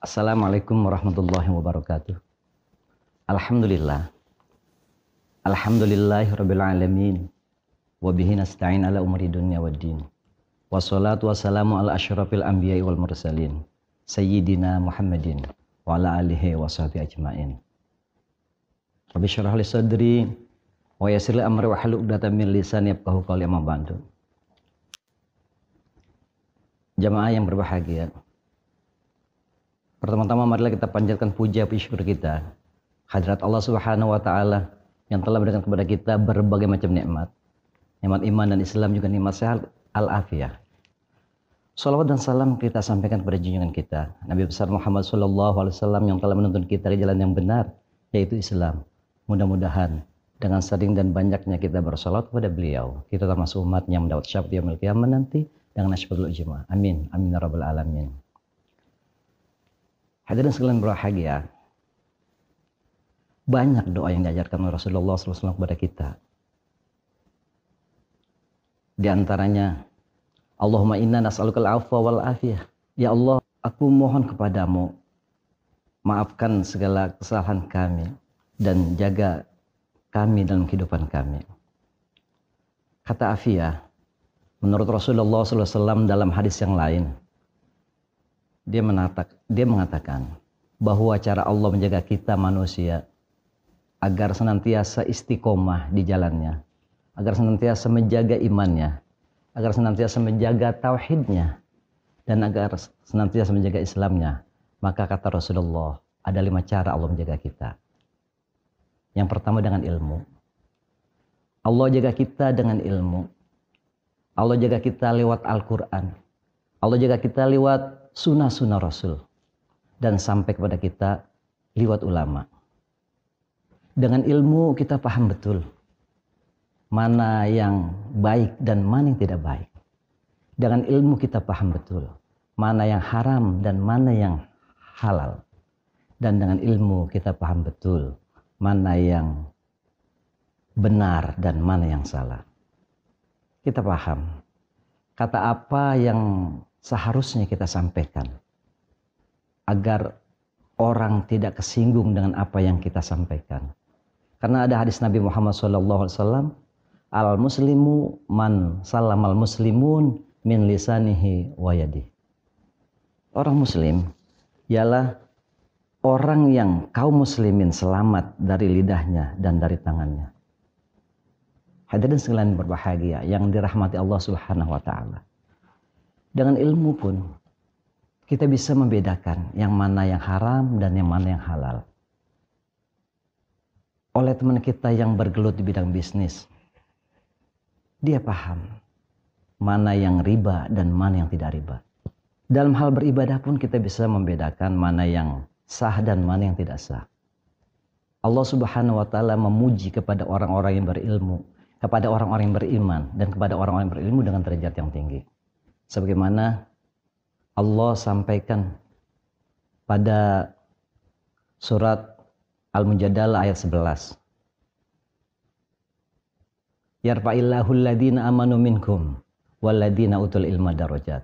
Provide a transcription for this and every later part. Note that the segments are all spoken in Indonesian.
Assalamualaikum warahmatullahi wabarakatuh. Alhamdulillah. Alhamdulillahirabbil alamin. Wa bihi nasta'in ala umuri dunya waddin. Wassalatu wassalamu ala asyrafil anbiya'i wal mursalin. Sayyidina Muhammadin wa ala alihi wa sahbihi ajmain. Rabbi syrah li sadri wa yassir li amri wa hlul 'uqdatam min lisani yafqahu qawli, amma ba'du. Jamaah yang berbahagia, pertama-tama marilah kita panjatkan puja syukur kita hadirat Allah Subhanahu wa taala yang telah memberikan kepada kita berbagai macam nikmat. Nikmat iman dan Islam, juga nikmat sehat al-afiyah. Salawat dan salam kita sampaikan kepada junjungan kita Nabi besar Muhammad sallallahu alaihi wasallam yang telah menuntun kita ke jalan yang benar, yaitu Islam. Mudah-mudahan dengan sering dan banyaknya kita bersalawat kepada beliau, kita termasuk umat yang mendapat syafaat yaumil qiyamah nanti dengan syafaatul ujma. Amin amin ya rabbal alamin. Hadirin sekalian berbahagia, banyak doa yang diajarkan oleh Rasulullah SAW kepada kita. Di antaranya, Allahumma inna nas'alukal afwa wal afiyah. Ya Allah, aku mohon kepadamu, maafkan segala kesalahan kami dan jaga kami dalam kehidupan kami. Kata afiyah, menurut Rasulullah SAW dalam hadis yang lain, dia mengatakan bahwa cara Allah menjaga kita manusia agar senantiasa istiqomah di jalannya, agar senantiasa menjaga imannya, agar senantiasa menjaga tauhidnya, dan agar senantiasa menjaga Islamnya. Maka kata Rasulullah, ada 5 cara Allah menjaga kita. Yang pertama dengan ilmu. Allah jaga kita dengan ilmu. Allah jaga kita lewat Al-Quran. Allah jaga kita lewat sunnah-sunnah Rasul. Dan sampai kepada kita lewat ulama. Dengan ilmu kita paham betul mana yang baik dan mana yang tidak baik. Dengan ilmu kita paham betul mana yang haram dan mana yang halal. Dan dengan ilmu kita paham betul mana yang benar dan mana yang salah. Kita paham kata apa yang seharusnya kita sampaikan agar orang tidak kesinggung dengan apa yang kita sampaikan. Karena ada hadis Nabi Muhammad SAW, al-muslimu man salamal muslimun min lisanihi wa yadihi. Orang muslim ialah orang yang kaum muslimin selamat dari lidahnya dan dari tangannya. Hadirin sekalian berbahagia yang dirahmati Allah Subhanahu wa taala. Dengan ilmu pun kita bisa membedakan yang mana yang haram dan yang mana yang halal. Oleh teman kita yang bergelut di bidang bisnis, dia paham mana yang riba dan mana yang tidak riba. Dalam hal beribadah pun kita bisa membedakan mana yang sah dan mana yang tidak sah. Allah Subhanahu wa taala memuji kepada orang-orang yang berilmu, kepada orang-orang yang beriman, dan kepada orang-orang yang berilmu dengan derajat yang tinggi. Sebagaimana Allah sampaikan pada surat Al-Mujadalah ayat 11. Yarfa'illahu alladhina amanu minkum walladhina utul ilma darajat.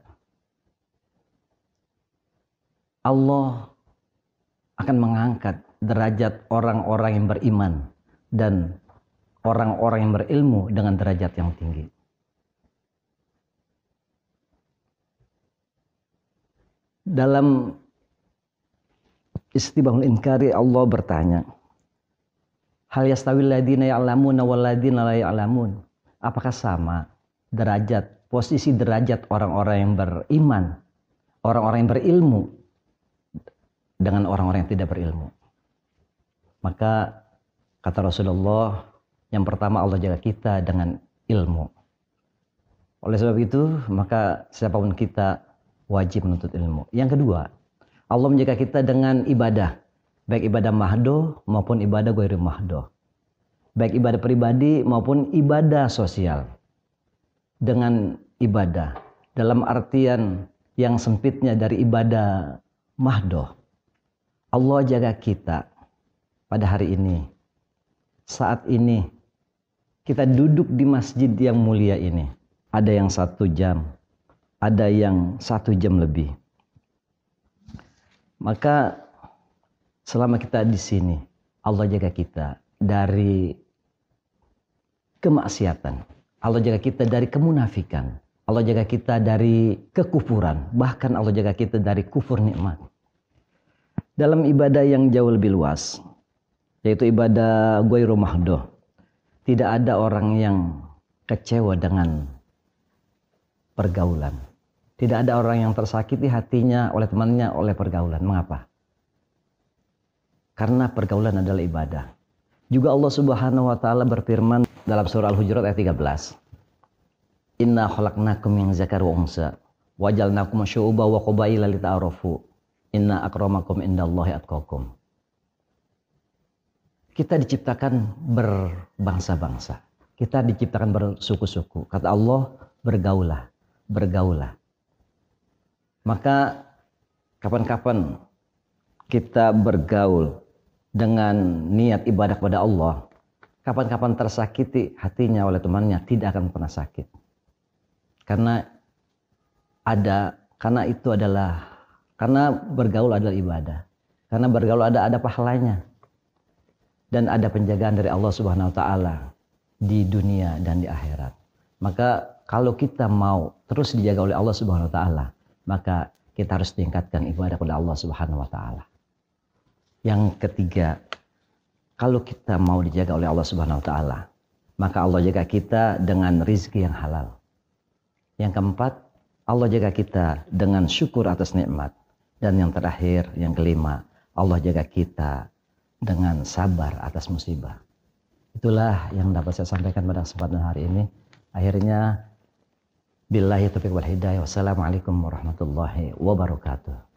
Allah akan mengangkat derajat orang-orang yang beriman dan orang-orang yang berilmu dengan derajat yang tinggi. Dalam Istibahul Inkari Allah bertanya, hal yastawil ladina ya'lamuna wal ladina la ya'lamun? Apakah sama derajat, posisi derajat orang-orang yang beriman, orang-orang yang berilmu dengan orang-orang yang tidak berilmu? Maka kata Rasulullah, yang pertama Allah jaga kita dengan ilmu. Oleh sebab itu, maka siapapun kita wajib menuntut ilmu. Yang kedua, Allah menjaga kita dengan ibadah, baik ibadah mahdoh maupun ibadah ghairu mahdoh, baik ibadah pribadi maupun ibadah sosial. Dengan ibadah dalam artian yang sempitnya dari ibadah mahdoh, Allah jaga kita pada hari ini, saat ini kita duduk di masjid yang mulia ini. Ada yang 1 jam, ada yang 1 jam lebih. Maka selama kita di sini, Allah jaga kita dari kemaksiatan. Allah jaga kita dari kemunafikan. Allah jaga kita dari kekufuran. Bahkan Allah jaga kita dari kufur nikmat. Dalam ibadah yang jauh lebih luas, yaitu ibadah ghairu mahdoh, tidak ada orang yang kecewa dengan pergaulan. Tidak ada orang yang tersakiti hatinya oleh temannya oleh pergaulan. Mengapa? Karena pergaulan adalah ibadah. Juga Allah Subhanahu wa taala berfirman dalam surah Al-Hujurat ayat 13. Inna khalaqnakum min dzakari wa unsa wa ja'alnakum syu'uban wa qabaila lita'arafu. Inna akramakum indallahi atqakum. Kita diciptakan berbangsa-bangsa. Kita diciptakan bersuku-suku. Kata Allah, bergaulah, bergaulah. Maka kapan-kapan kita bergaul dengan niat ibadah kepada Allah, kapan-kapan tersakiti hatinya oleh temannya, tidak akan pernah sakit. Karena bergaul adalah ibadah. Karena bergaul ada pahalanya. Dan ada penjagaan dari Allah Subhanahu wa taala di dunia dan di akhirat. Maka kalau kita mau terus dijaga oleh Allah Subhanahu wa taala, maka kita harus tingkatkan ibadah kepada Allah Subhanahu wa taala. Yang ketiga, kalau kita mau dijaga oleh Allah Subhanahu wa taala, maka Allah jaga kita dengan rizki yang halal. Yang keempat, Allah jaga kita dengan syukur atas nikmat. Dan yang terakhir, yang kelima, Allah jaga kita dengan sabar atas musibah. Itulah yang dapat saya sampaikan pada kesempatan hari ini. Akhirnya, billahi taufiq wal hidayah. Wassalamualaikum warahmatullahi wabarakatuh.